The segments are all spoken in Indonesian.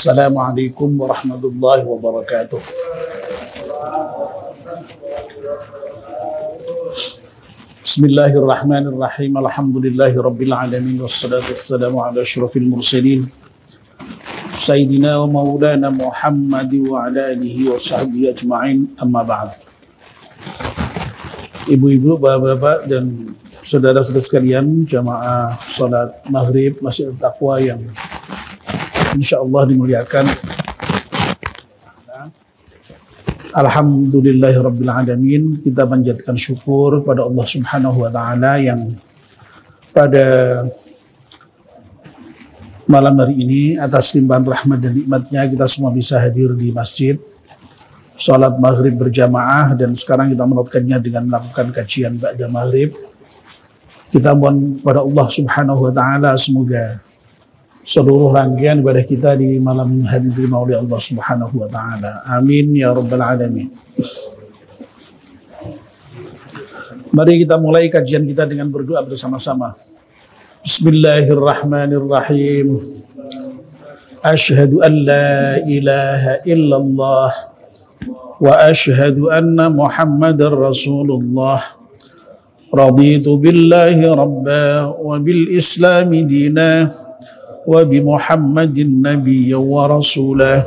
Assalamualaikum warahmatullahi wabarakatuh. Bismillahirrahmanirrahim. Alhamdulillahi rabbil alamin. Wassalatu wassalamu ala asyrafil mursalin Sayyidina wa maulana Muhammad wa ala alihi wa sahbihi ajma'in. Amma ba'd. Ibu-ibu, bapak-bapak, dan saudara-saudara sekalian, jamaah salat maghrib Masjid Taqwa yang insyaallah dimuliakan. Alhamdulillahi rabbil alamin. Kita panjatkan syukur pada Allah Subhanahu wa taala yang pada malam hari ini atas limpahan rahmat dan nikmatnya kita semua bisa hadir di masjid salat maghrib berjamaah, dan sekarang kita melakukannya dengan melakukan kajian ba'da maghrib. Kita mohon pada Allah Subhanahu wa taala semoga seluruh rangkaian ibadah kita di malam hari diterima oleh Allah Subhanahu wa taala. Amin ya rabbal alamin. Mari kita mulai kajian kita dengan berdoa bersama-sama. Bismillahirrahmanirrahim. Asyhadu an la ilaha illallah wa asyhadu anna Muhammadar Rasulullah. Raditu billahi rabba wa bil islami dina wa bi Muhammadin nabiyya wa rasulah.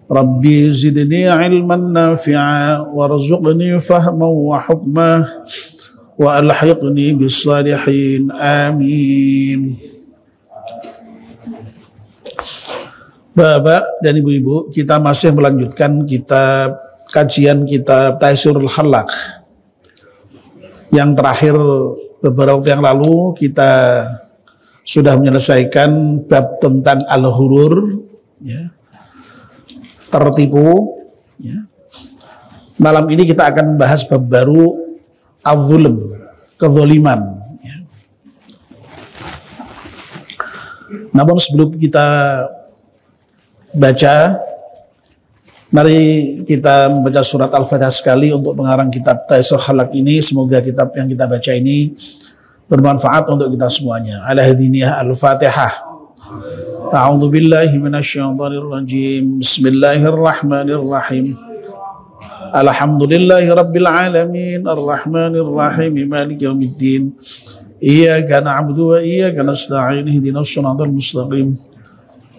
Rabbi zidni ilman nafi'a warzuqni fahman wa hukma wa alhiqni bis salihin. Amin. Bapak dan ibu-ibu, kita masih melanjutkan kajian kitab Taisirul Khalaq. Yang terakhir beberapa waktu yang lalu kita sudah menyelesaikan bab tentang al-hurur, ya, tertipu, ya. Malam ini kita akan membahas bab baru, al-zulm, kezaliman, ya. Namun sebelum kita baca, mari kita membaca surat Al-Fatihah sekali untuk pengarang kitab Taisirul Khalaq ini. Semoga kitab yang kita baca ini bermanfaat untuk kita semuanya. Ala hadiniyah Al-Fatihah. A'udzu billahi minasyaitonir rajim. Bismillahirrahmanirrahim. Alhamdulillahi rabbil alamin, arrahmanir rahim, maliki yaumiddin. Iyyaka na'budu wa iyyaka nasta'in. Ihdinas shiratal mustaqim.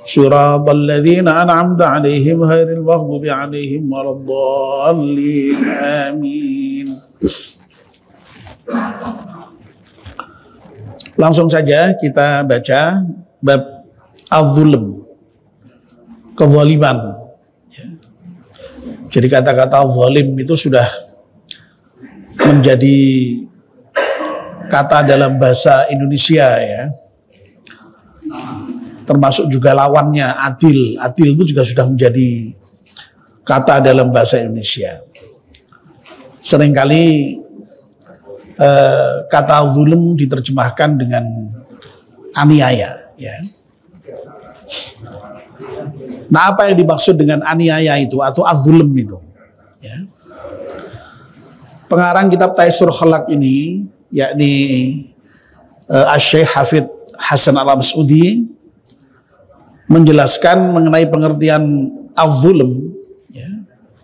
Shiratal ladzina an'amta 'alaihim ghairil maghdubi 'alaihim waladdallin. Amin. Langsung saja kita baca bab al-zulm, kezaliman. Jadi kata-kata zalim itu sudah menjadi kata dalam bahasa Indonesia, ya. Termasuk juga lawannya adil. Adil itu juga sudah menjadi kata dalam bahasa Indonesia. Seringkali kata zulm diterjemahkan dengan aniaya, ya. Nah, apa yang dimaksud dengan aniaya itu atau az-zulm itu, ya? Pengarang kitab Taisirul Khalaq ini, yakni Asy-Syaikh Hafidz Hasan Al-Mas'udi, menjelaskan mengenai pengertian az-zulm, ya,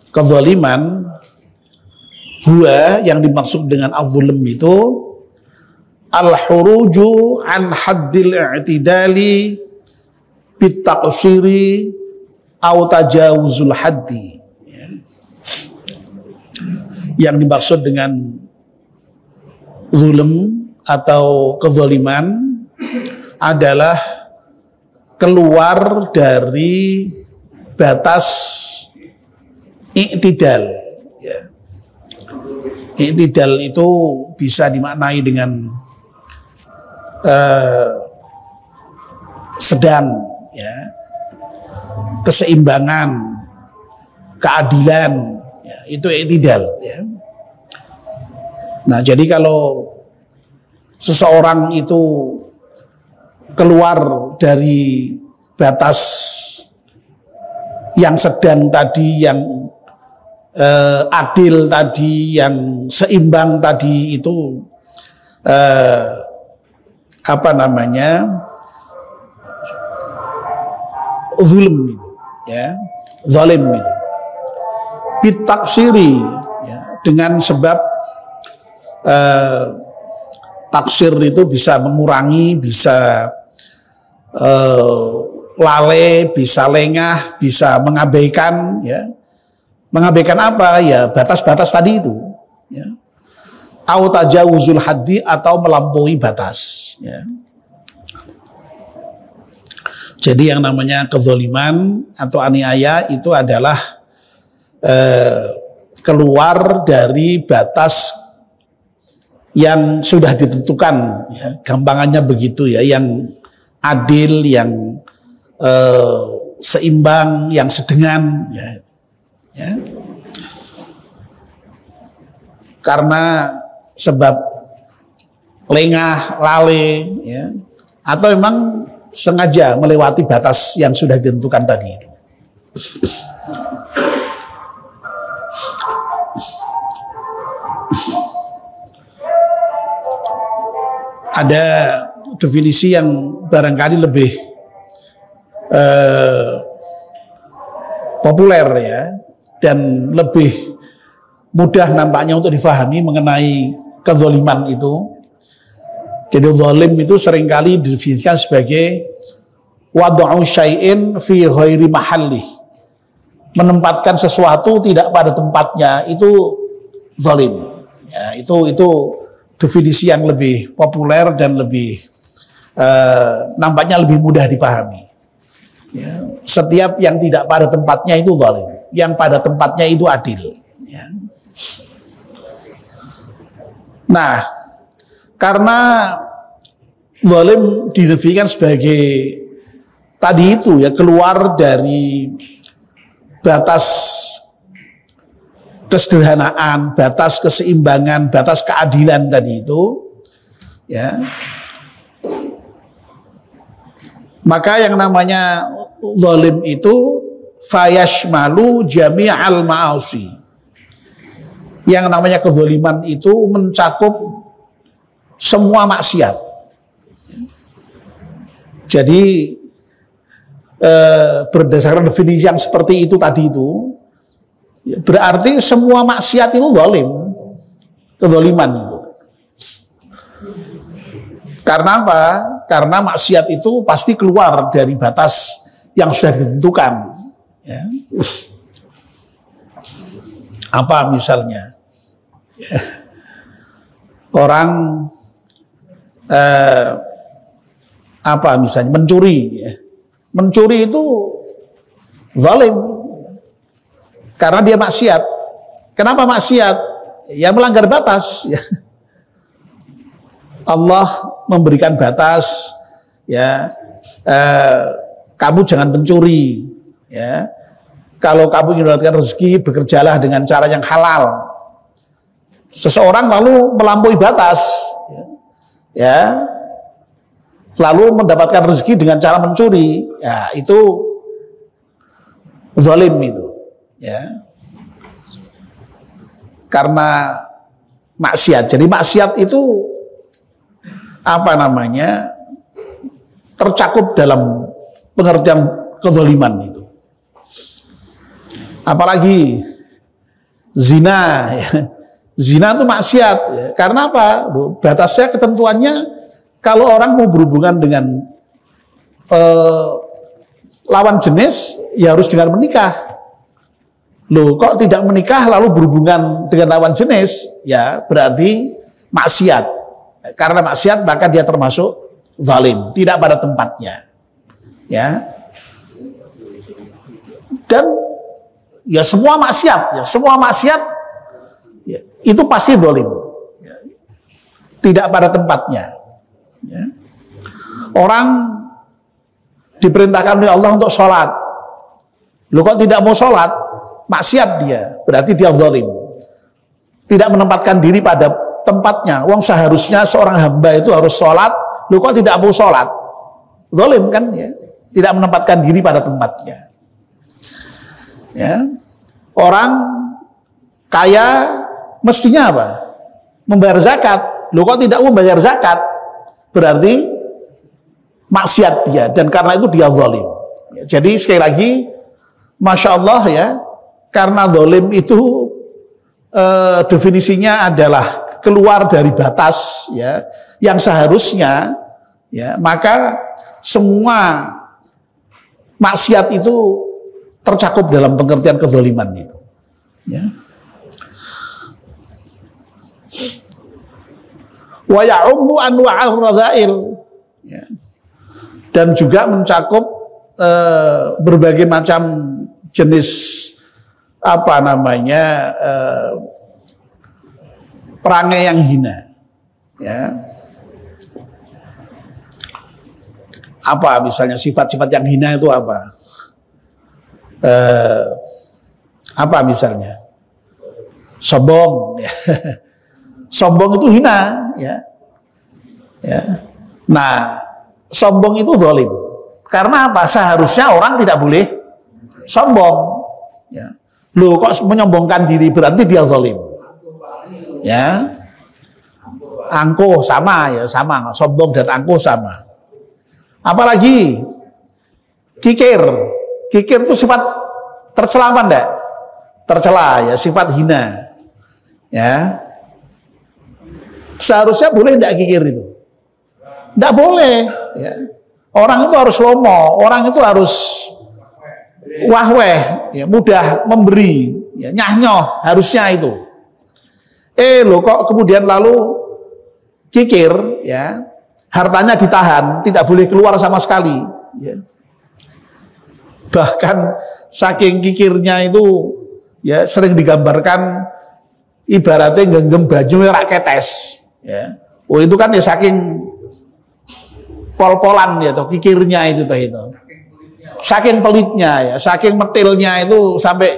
kezaliman. Huwa, yang dimaksud dengan az-zulm itu al-huruju an haddil i'tidali bitaqsiri au tajawuzul haddi, ya. Yang dimaksud dengan zulm atau kezaliman adalah keluar dari batas i'tidal, ya. I'tidal itu bisa dimaknai dengan sedang, ya, keseimbangan, keadilan, ya, itu i'tidal, ya. Nah, jadi kalau seseorang itu keluar dari batas yang sedang tadi, yang adil tadi, yang seimbang tadi, itu zulm itu, ya, zalim itu. Bitaksiri, ya, dengan sebab taksir itu bisa mengurangi, bisa lalai, bisa lengah, bisa mengabaikan, ya. Mengabaikan apa? Ya batas-batas tadi itu, ya. Au tajawuzul haddi, atau melampaui batas, ya. Jadi yang namanya kezaliman atau aniaya itu adalah keluar dari batas yang sudah ditentukan, ya. Gampangannya begitu, ya, yang adil, yang seimbang, yang sedengan, ya. Ya. Karena sebab lengah, lalai, ya, atau memang sengaja melewati batas yang sudah ditentukan tadi itu. Ada definisi yang barangkali lebih populer, ya, dan lebih mudah nampaknya untuk difahami mengenai kezaliman itu. Jadi zalim itu seringkali didefinisikan sebagai wad'u syai'in fi ghairi mahallih, menempatkan sesuatu tidak pada tempatnya, itu zalim, ya. Itu definisi yang lebih populer dan lebih nampaknya lebih mudah dipahami, ya. Setiap yang tidak pada tempatnya itu zalim, yang pada tempatnya itu adil, ya. Nah, karena zalim didefinisikan sebagai tadi itu, ya, keluar dari batas kesederhanaan, batas keseimbangan, batas keadilan tadi itu, ya. Maka yang namanya zalim itu fayashmalu jami'al ma'asi. Yang namanya kezaliman itu mencakup semua maksiat. Jadi berdasarkan definisi yang seperti itu tadi itu, berarti semua maksiat itu zalim, kezaliman itu. Karena apa? Karena maksiat itu pasti keluar dari batas yang sudah ditentukan, ya. Apa misalnya? Orang apa misalnya mencuri, ya. Mencuri itu zalim karena dia maksiat. Kenapa maksiat? Ya melanggar batas, ya. Allah memberikan batas, ya, kamu jangan mencuri, ya. Kalau kamu ingin mendapatkan rezeki, bekerjalah dengan cara yang halal. Seseorang lalu melampaui batas, ya, lalu mendapatkan rezeki dengan cara mencuri, ya, itu zalim itu, ya, karena maksiat. Jadi maksiat itu apa namanya, tercakup dalam pengertian kezaliman itu. Apalagi zina, ya. Zina itu maksiat, ya. Karena apa? Batasnya, ketentuannya, kalau orang mau berhubungan dengan lawan jenis, ya harus dengan menikah. Loh, kok tidak menikah lalu berhubungan dengan lawan jenis? Ya berarti maksiat. Karena maksiat maka dia termasuk zalim, tidak pada tempatnya, ya. Dan ya semua maksiat, ya, itu pasti zalim, ya. Tidak pada tempatnya, ya. Orang diperintahkan oleh Allah untuk sholat, lu kok tidak mau sholat, maksiat dia, berarti dia zalim, tidak menempatkan diri pada tempatnya. Wong seharusnya seorang hamba itu harus sholat, lu kok tidak mau sholat, zalim kan, ya. Tidak menempatkan diri pada tempatnya, ya. Orang kaya mestinya apa? Membayar zakat. Lu kok tidak membayar zakat, berarti maksiat dia, dan karena itu dia zalim, Jadi sekali lagi, Masya Allah ya, karena zalim itu definisinya adalah keluar dari batas ya, yang seharusnya ya, maka semua maksiat itu tercakup dalam pengertian kezaliman itu. Ya. Wa ya'ummu anwa'ar radha'il, ya. Dan juga mencakup berbagai macam jenis apa namanya perangai yang hina, ya. Apa misalnya sifat-sifat yang hina itu apa? Apa misalnya? Sombong, ya. Sombong itu hina, ya. Ya. Nah, sombong itu zalim. Karena apa? Seharusnya orang tidak boleh sombong. Ya. Loh, kok menyombongkan diri berarti dia zalim. Ya. Angkuh sama ya, sama. Sombong dan angkuh sama. Apalagi kikir. Kikir itu sifat tercela apa enggak? Tercela ya, sifat hina. Ya. Seharusnya boleh enggak kikir itu? Enggak boleh, ya. Orang itu harus lomo, orang itu harus wahweh, ya, mudah memberi, ya, nyah-nyoh, harusnya itu. Loh kok kemudian lalu kikir, ya, hartanya ditahan, tidak boleh keluar sama sekali, ya. Bahkan saking kikirnya itu, ya, sering digambarkan ibaratnya genggam baju rak ketes, ya. Oh itu kan ya saking pol-polan ya, toh kikirnya itu toh itu. Saking pelitnya ya, saking metilnya itu sampai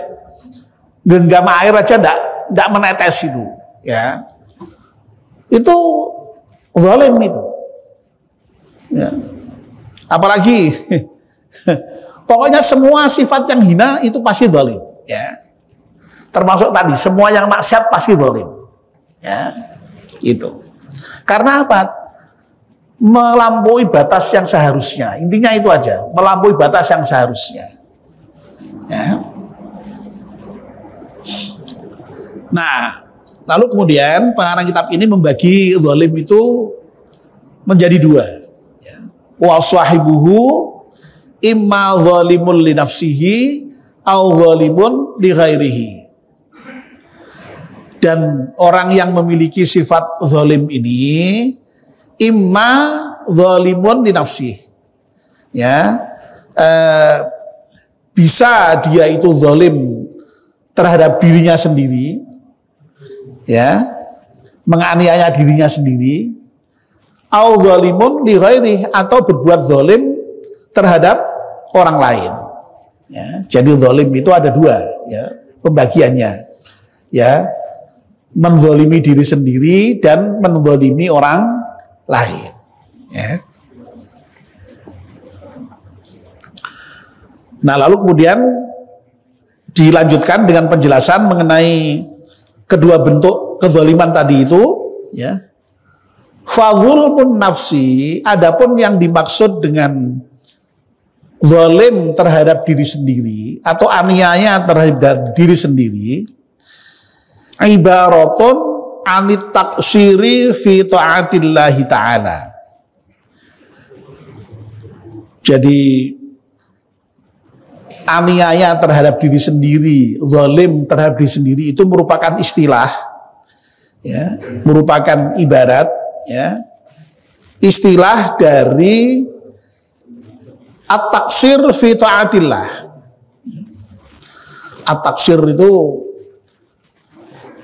genggam air aja enggak menetes itu, ya. Itu zalim itu. Ya. Apalagi pokoknya semua sifat yang hina itu pasti zalim, ya. Termasuk tadi semua yang maksiat pasti zalim. Ya. Itu. Karena apa? Melampaui batas yang seharusnya. Intinya itu aja, melampaui batas yang seharusnya. Ya. Nah, lalu kemudian pengarang kitab ini membagi zalim itu menjadi dua. Ya. Wa sahibuhu imma zalimun li nafsihi au zalimun li ghairihi. Dan orang yang memiliki sifat zalim ini imma zalimun li nafsihi, ya, bisa dia itu zalim terhadap dirinya sendiri, ya, menganiaya dirinya sendiri, au zalimun li ghairihi, atau berbuat zalim terhadap orang lain. Ya, jadi zalim itu ada dua, ya, pembagiannya, ya, menzalimi diri sendiri dan menzalimi orang lain. Ya. Nah lalu kemudian dilanjutkan dengan penjelasan mengenai kedua bentuk kezaliman tadi itu, ya. Fadzulmun nafsi, adapun yang dimaksud dengan zalim terhadap diri sendiri atau aniaya terhadap diri sendiri, ibaratun anit taksiri fi ta'atillahi ta'ala. Jadi aniaya terhadap diri sendiri, zalim terhadap diri sendiri itu merupakan istilah, ya, merupakan ibarat, ya, istilah dari at-taksir fi ta'atillah. At-taksir itu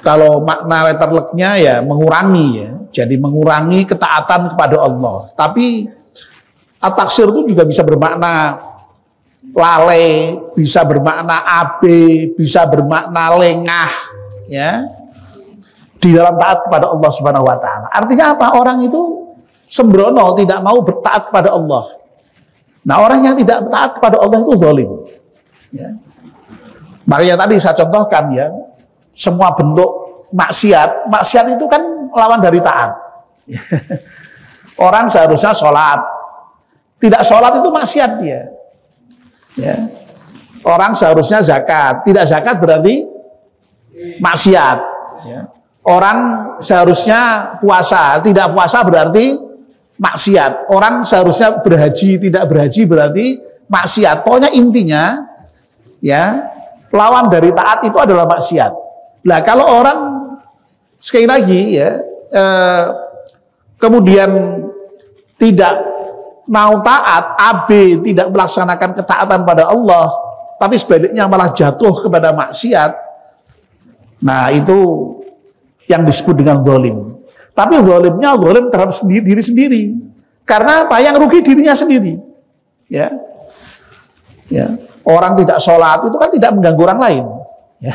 kalau makna letterleknya ya mengurangi, ya. Jadi mengurangi ketaatan kepada Allah. Tapi at-taksir itu juga bisa bermakna lalai, bisa bermakna abe, bisa bermakna lengah, ya. Di dalam taat kepada Allah Subhanahu wa taala. Artinya apa? Orang itu sembrono, tidak mau bertaat kepada Allah. Nah, orang yang tidak taat kepada Allah itu zalim. Ya. Makanya tadi saya contohkan, ya, semua bentuk maksiat, maksiat itu kan lawan dari taat. Orang seharusnya sholat, tidak sholat itu maksiat dia. Ya. Orang seharusnya zakat, tidak zakat berarti maksiat. Ya. Orang seharusnya puasa, tidak puasa berarti maksiat. Orang seharusnya berhaji, tidak berhaji berarti maksiat. Pokoknya intinya, ya, lawan dari taat itu adalah maksiat. Nah, kalau orang sekali lagi, ya, kemudian tidak mau taat, AB tidak melaksanakan ketaatan pada Allah, tapi sebaliknya malah jatuh kepada maksiat. Nah, itu yang disebut dengan zalim. Tapi zalimnya zalim terhadap diri sendiri. Karena apa? Yang rugi dirinya sendiri. Ya. Ya. Orang tidak sholat itu kan tidak mengganggu orang lain. Ya.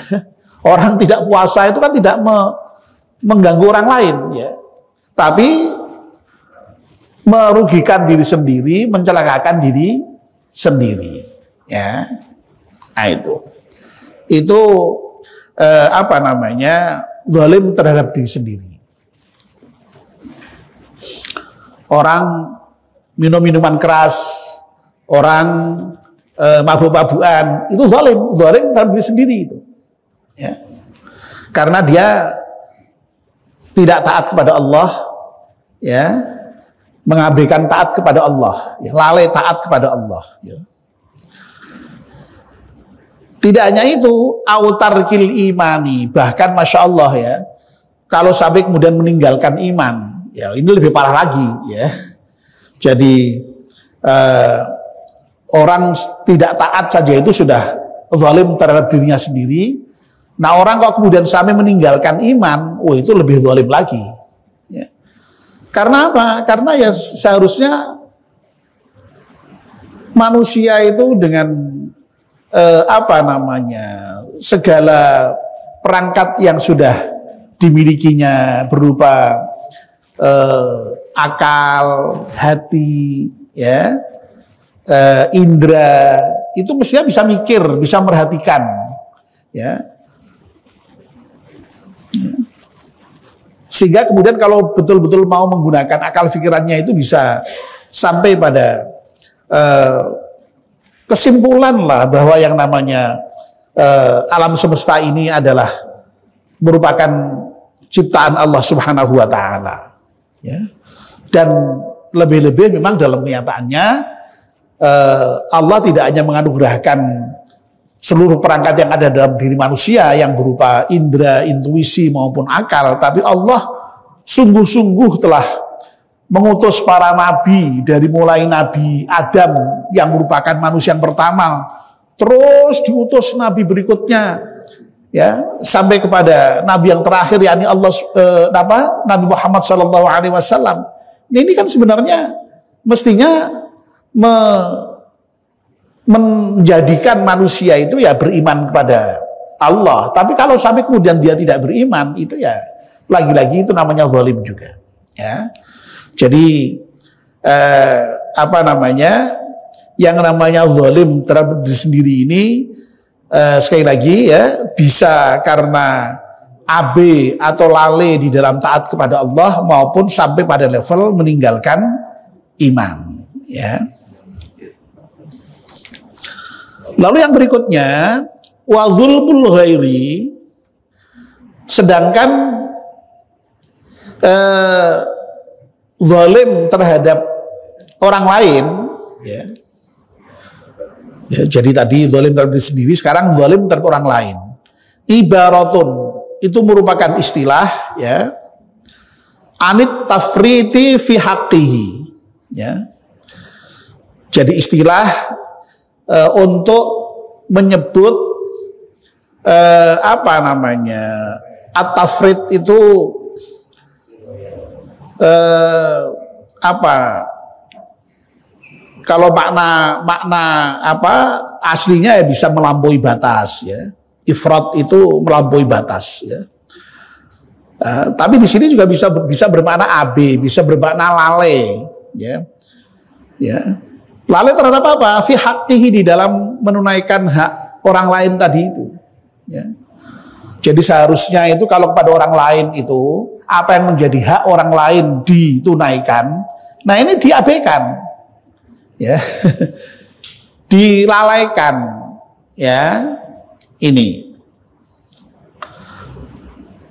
Orang tidak puasa itu kan tidak mengganggu orang lain. Ya. Tapi merugikan diri sendiri, mencelakakan diri sendiri. Ya. Nah, itu apa namanya, zalim terhadap diri sendiri. Orang minum minuman keras, orang mabuk-mabukan, itu zalim terhadap diri sendiri itu. Ya. Karena dia tidak taat kepada Allah, ya, mengabaikan taat kepada Allah, ya, lalai taat kepada Allah. Ya. Tidak hanya itu, autarkil imani, bahkan masya Allah ya, kalau sampai kemudian meninggalkan iman, ya ini lebih parah lagi ya. Jadi orang tidak taat saja itu sudah zalim terhadap dirinya sendiri. Nah, orang kok kemudian sampai meninggalkan iman, oh itu lebih zalim lagi. Ya. Karena apa? Karena ya seharusnya manusia itu dengan apa namanya, segala perangkat yang sudah dimilikinya berupa akal, hati, ya, indera, itu mestinya bisa mikir, bisa merhatikan, ya. Sehingga kemudian kalau betul-betul mau menggunakan akal pikirannya itu bisa sampai pada kesimpulan lah bahwa yang namanya alam semesta ini adalah merupakan ciptaan Allah Subhanahu wa taala. Ya. Dan lebih-lebih memang dalam kenyataannya Allah tidak hanya menganugerahkan seluruh perangkat yang ada dalam diri manusia yang berupa indera, intuisi maupun akal, tapi Allah sungguh-sungguh telah mengutus para nabi dari mulai Nabi Adam yang merupakan manusia yang pertama, terus diutus nabi berikutnya, ya, sampai kepada nabi yang terakhir, yakni Nabi Muhammad SAW. Ini kan sebenarnya mestinya menjadikan manusia itu ya beriman kepada Allah. Tapi kalau sampai kemudian dia tidak beriman, itu ya lagi-lagi itu namanya zalim juga. Ya. Jadi apa namanya, yang namanya zalim terhadap diri sendiri ini sekali lagi ya bisa karena AB atau lalai di dalam taat kepada Allah maupun sampai pada level meninggalkan iman. Ya. Lalu yang berikutnya wa zulmul ghairi, sedangkan zalim terhadap orang lain, ya. Ya, jadi tadi zalim terhadap diri sendiri, sekarang zalim terhadap orang lain. Ibaratun, itu merupakan istilah, ya, anit tafriti fi haqqihi, ya. Jadi istilah untuk menyebut apa namanya, at-tafrit itu apa, kalau makna apa aslinya ya bisa melampaui batas, ya. Ifrat itu melampaui batas, ya. Tapi di sini juga bisa bermakna AB, bisa bermakna lalai, ya. Ya. Lalai terhadap apa? Fi haqqihi, di dalam menunaikan hak orang lain tadi itu, ya. Jadi seharusnya itu kalau pada orang lain itu apa yang menjadi hak orang lain ditunaikan, nah ini diabaikan, ya. dilalaikan, ya. Ini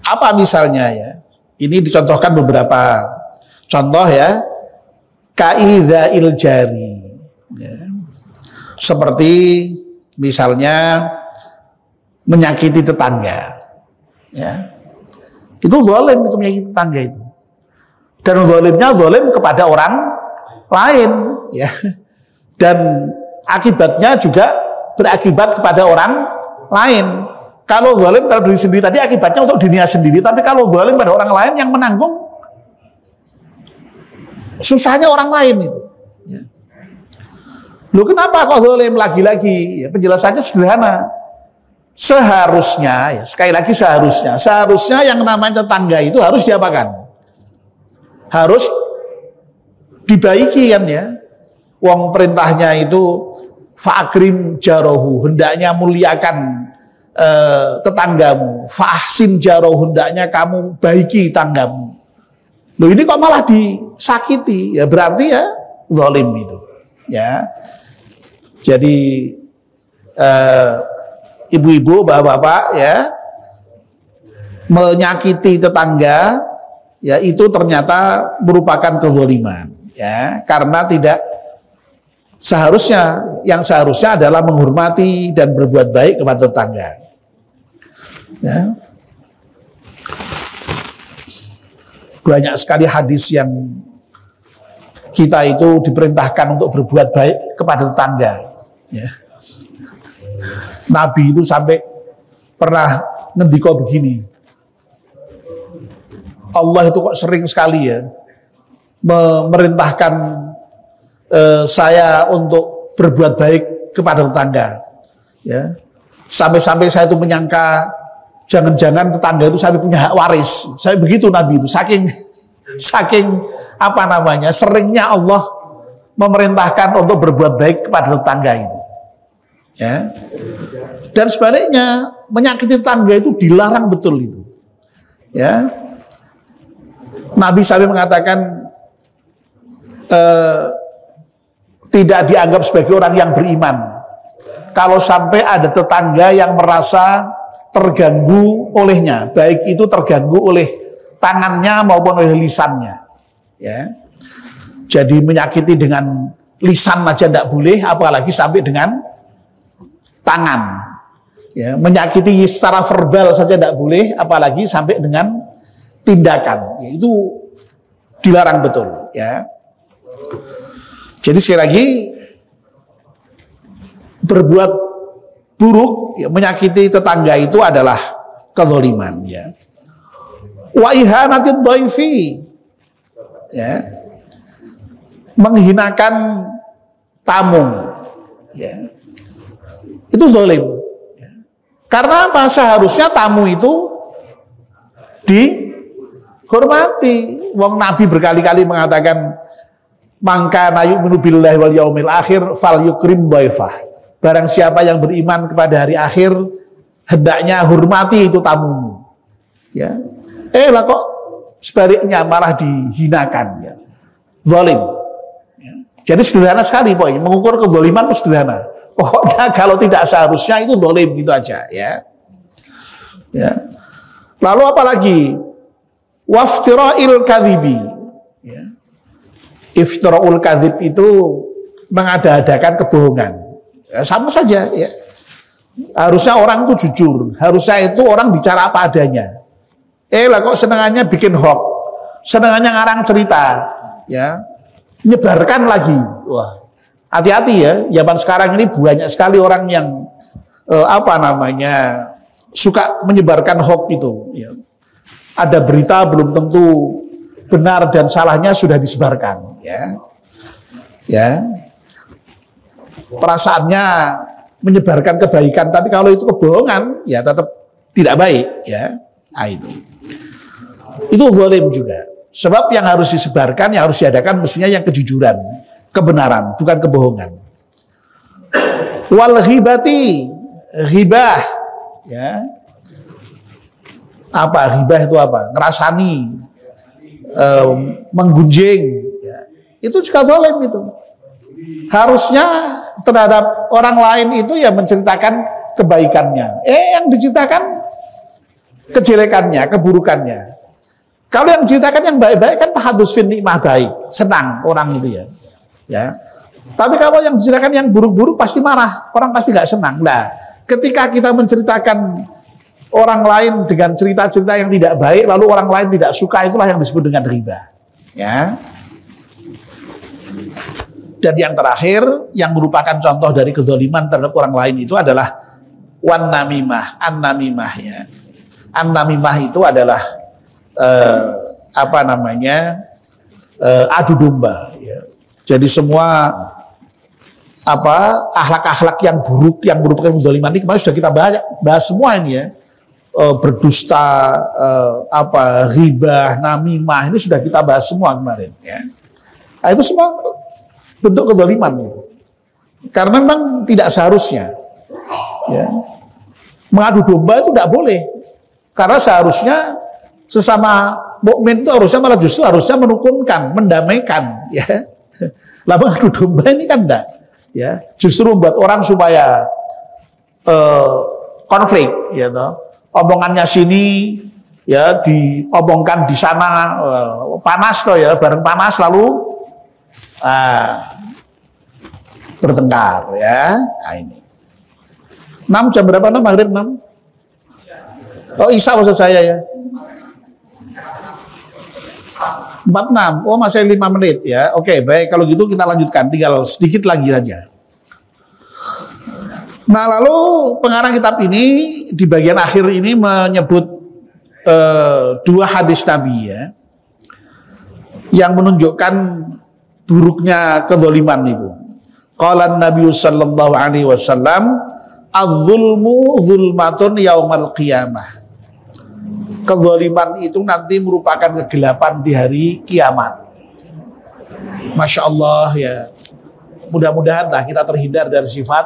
apa misalnya, ya? Ini dicontohkan beberapa contoh, ya. Ka'idha'il jari, ya. Seperti misalnya menyakiti tetangga, ya. Itu zalim, itu menyakiti tetangga itu. Dan zalimnya zalim kepada orang lain, ya. Dan akibatnya juga berakibat kepada orang lain. Kalau zalim terhadap diri sendiri tadi akibatnya untuk dirinya sendiri, tapi kalau zalim pada orang lain yang menanggung susahnya orang lain itu. Ya. Loh, kenapa kok zalim lagi-lagi? Ya, penjelasannya sederhana. Seharusnya, ya, sekali lagi seharusnya yang namanya tetangga itu harus diapakan? Harus dibaiki, kan, ya. Wong perintahnya itu fa'akrim jarohu, hendaknya muliakan tetanggamu. Fa'ahsin jarohu, hendaknya kamu baiki tanggamu. Loh, ini kok malah disakiti, ya berarti ya zalim itu, ya. Jadi ibu-ibu, bapak-bapak, ya, menyakiti tetangga, ya, itu ternyata merupakan kezaliman, ya, karena tidak seharusnya, yang seharusnya adalah menghormati dan berbuat baik kepada tetangga, ya. Banyak sekali hadis yang kita itu diperintahkan untuk berbuat baik kepada tetangga, ya. Nabi itu sampai pernah ngendika begini, Allah itu kok sering sekali, ya, memerintahkan saya untuk berbuat baik kepada tetangga, ya. Sampai-sampai saya itu menyangka jangan-jangan tetangga itu sampai punya hak waris. Saya begitu Nabi itu, saking apa namanya, seringnya Allah memerintahkan untuk berbuat baik kepada tetangga itu, ya. Dan sebaliknya menyakiti tetangga itu dilarang betul itu, ya. Nabi sampai mengatakan tidak dianggap sebagai orang yang beriman kalau sampai ada tetangga yang merasa terganggu olehnya, baik itu terganggu oleh tangannya maupun oleh lisannya, ya. Jadi menyakiti dengan lisan aja tidak boleh, apalagi sampai dengan tangan, ya. Menyakiti secara verbal saja tidak boleh, apalagi sampai dengan tindakan, ya, itu dilarang betul, ya. Jadi sekali lagi, berbuat buruk, ya, menyakiti tetangga itu adalah kezaliman, ya. Wa ihanatid dhaifi, ya, menghinakan tamu, ya, itu zalim, ya. Karena apa? Seharusnya tamu itu dihormati. Wong Nabi berkali-kali mengatakan, mangka yu'minu billahi wal yaumil akhir fal yukrim dhaifah. Barang siapa yang beriman kepada hari akhir, hendaknya hormati itu tamumu, ya. Lah kok sebaliknya malah dihinakan, ya. Zalim, ya. Jadi sederhana sekali pokoknya, mengukur kezaliman itu sederhana. Pokoknya kalau tidak seharusnya itu zalim, gitu aja, ya. Ya. Lalu apa lagi? Waftira'il kadhibi, ya. Iftira'ul kadhib itu mengada-adakan kebohongan. Ya, sama saja, ya. Harusnya orang itu jujur, harusnya itu orang bicara apa adanya. Lah kok senangannya bikin hoax, senangannya ngarang cerita, ya, menyebarkan lagi. Wah, hati-hati, ya. Zaman sekarang ini banyak sekali orang yang apa namanya, suka menyebarkan hoax itu, ya. Ada berita belum tentu benar dan salahnya sudah disebarkan, ya. Ya. Perasaannya menyebarkan kebaikan, tapi kalau itu kebohongan, ya tetap tidak baik, ya. Nah, itu zalim juga. Sebab yang harus disebarkan, yang harus diadakan mestinya yang kejujuran, kebenaran, bukan kebohongan. Wal ghibati, ghibah, ya. Apa ghibah itu apa? Ngerasani, menggunjing, ya. Itu juga zalim itu. Harusnya terhadap orang lain itu ya menceritakan kebaikannya. Yang diceritakan kejelekannya, keburukannya. Kalau yang diceritakan yang baik-baik kan tahadus fin nikmah, baik, senang orang itu ya. Ya. Tapi kalau yang diceritakan yang buruk-buruk pasti marah, orang pasti nggak senang. Nah, ketika kita menceritakan orang lain dengan cerita-cerita yang tidak baik, lalu orang lain tidak suka, itulah yang disebut dengan riba. Ya. Dan yang terakhir, yang merupakan contoh dari kezaliman terhadap orang lain itu adalah wan namimah, an namimah ya. An namimah itu adalah adu domba. Ya. Jadi semua akhlak-akhlak yang buruk yang merupakan kezaliman ini kemarin sudah kita bahas semua ini ya. Berdusta, ghibah, namimah, ini sudah kita bahas semua kemarin ya. Nah, itu semua bentuk kezaliman itu. Karena memang tidak seharusnya ya. Mengadu domba itu tidak boleh. Karena seharusnya sesama mukmin itu harusnya merukunkan, mendamaikan ya. Lah mengadu domba ini kan enggak ya. Justru membuat orang supaya konflik ya toh. Omongannya sini ya diomongkan di sana panas toh ya, bareng panas lalu bertengkar ya. Nah, ini 6 jam berapa? Maghrib 6? Oh, Isya maksud saya ya. 46. Oh, masih 5 menit ya. Oke, baik, kalau gitu kita lanjutkan, tinggal sedikit lagi saja. Nah, lalu pengarang kitab ini di bagian akhir ini menyebut 2 hadis Nabi ya, yang menunjukkan buruknya kezaliman itu. Qala Nabi sallallahu alaihi wasallam, "Az-zulmu zulmatun yaumal qiyamah." Kezaliman itu nanti merupakan kegelapan di hari kiamat. Masya Allah ya. Mudah-mudahan kita terhindar dari sifat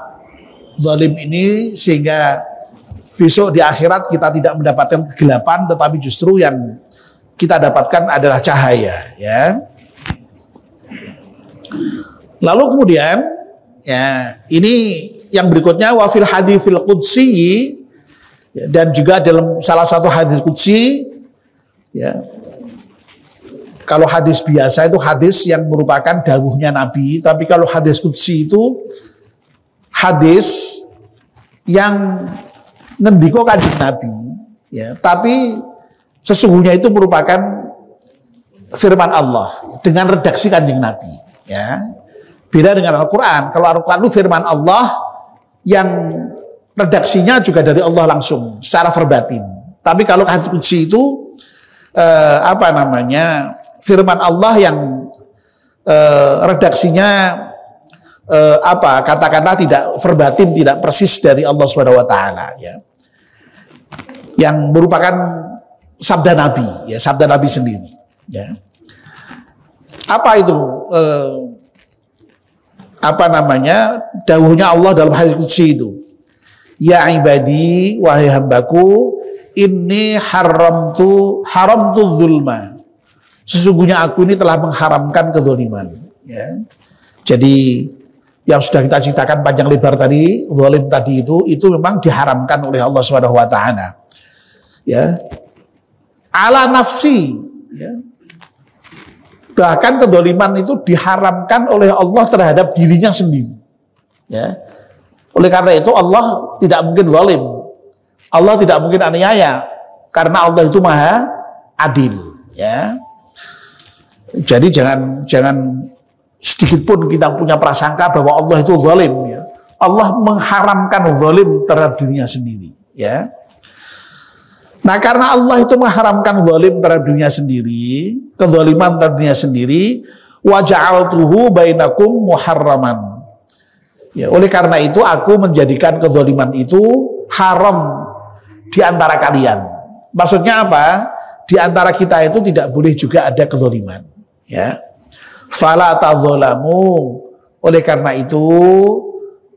zalim ini sehingga besok di akhirat kita tidak mendapatkan kegelapan, tetapi justru yang kita dapatkan adalah cahaya ya. Lalu kemudian ya, ini yang berikutnya wa fil haditsil qudsi ya, dan juga dalam salah satu hadis qudsi ya. Kalau hadis biasa itu hadis yang merupakan dawuhnya Nabi, tapi kalau hadis qudsi itu hadis yang ngendiko kanjeng Nabi ya, tapi sesungguhnya itu merupakan firman Allah dengan redaksi kanjeng Nabi ya. Beda dengan Al-Quran. Kalau Al-Quran itu firman Allah yang redaksinya juga dari Allah langsung secara verbatim. Tapi kalau hadis qudsi itu firman Allah yang redaksinya kata-kata tidak verbatim, tidak persis dari Allah Subhanahu wa taala ya. Yang merupakan sabda Nabi ya, sabda Nabi sendiri ya. Apa itu dawuhnya Allah dalam hadis qudsi itu? Ya ibadi, wahai hambaku, inni haramtu zulma. Sesungguhnya aku ini telah mengharamkan kezaliman ya. Jadi yang sudah kita ceritakan panjang lebar tadi, zalim tadi itu memang diharamkan oleh Allah Subhanahu wa taala. Ya. Ala nafsi, ya. Bahkan kezaliman itu diharamkan oleh Allah terhadap dirinya sendiri. Ya. Oleh karena itu Allah tidak mungkin zalim. Allah tidak mungkin aniaya karena Allah itu Maha Adil, ya. Jadi jangan sedikit pun kita punya prasangka bahwa Allah itu zalim ya. Allah mengharamkan zalim terhadap dirinya sendiri ya. Nah karena Allah itu mengharamkan zalim terhadap dirinya sendiri, kezaliman terhadap dirinya sendiri, wa ja'altuhu bainakum muharraman. Ya, oleh karena itu aku menjadikan kezaliman itu haram di antara kalian. Maksudnya apa? Di antara kita itu tidak boleh juga ada kezaliman ya. Fala tadzalamu. Oleh karena itu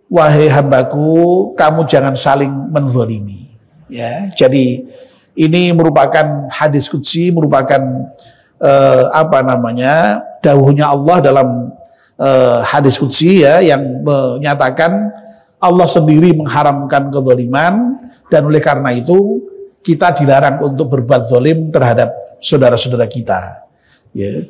wahai hambaku, kamu jangan saling menzalimi ya. Jadi ini merupakan hadis qudsi, merupakan dawuhnya Allah dalam hadis qudsi ya yang menyatakan Allah sendiri mengharamkan kezaliman, dan oleh karena itu kita dilarang untuk berbuat zalim terhadap saudara-saudara kita. Ya.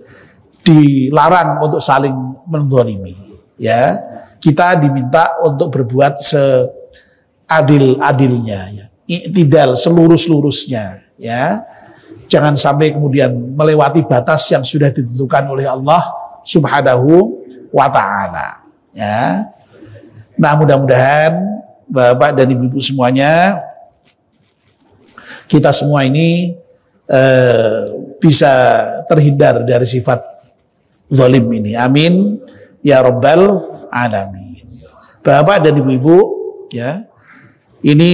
Dilarang untuk saling menzalimi. Ya. Kita diminta untuk berbuat seadil-adilnya, ya. Iktidal selurus-lurusnya, ya. Jangan sampai kemudian melewati batas yang sudah ditentukan oleh Allah Subhanahu wa ta'ala, ya. Nah, mudah-mudahan Bapak dan Ibu-ibu semuanya, kita semua ini bisa terhindar dari sifat zalim ini. Amin ya rabbal alamin. Bapak dan Ibu-ibu, ya. Ini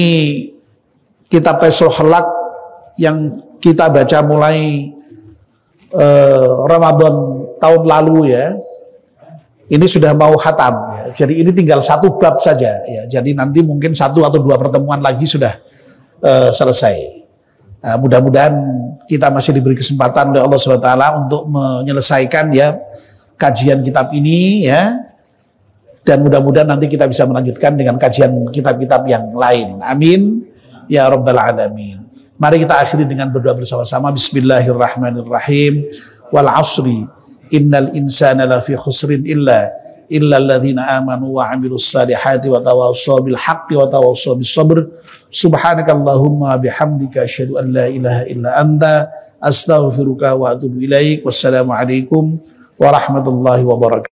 kitab Taisrul Khalaq yang kita baca mulai Ramadan tahun lalu, ya. Ini sudah mau khatam, ya. Jadi ini tinggal satu bab saja, ya. Jadi nanti mungkin 1 atau 2 pertemuan lagi sudah selesai. Mudah-mudahan kita masih diberi kesempatan oleh Allah SWT untuk menyelesaikan, ya, kajian kitab ini, ya. Dan mudah-mudahan nanti kita bisa melanjutkan dengan kajian kitab-kitab yang lain. Amin ya rabbal alamin. Mari kita akhiri dengan berdoa bersama-sama. Bismillahirrahmanirrahim. Wal asri innal insana lafi khusrin illa alladhina amanu wa amilus salihati wa tawassaw bil haqqi wa tawassaw bis sabr. Subhanakallahumma bihamdika asyhadu an la ilaha illa anta astaghfiruka wa atubu ilaik. Wassalamu alaikum warahmatullahi wabarakatuh.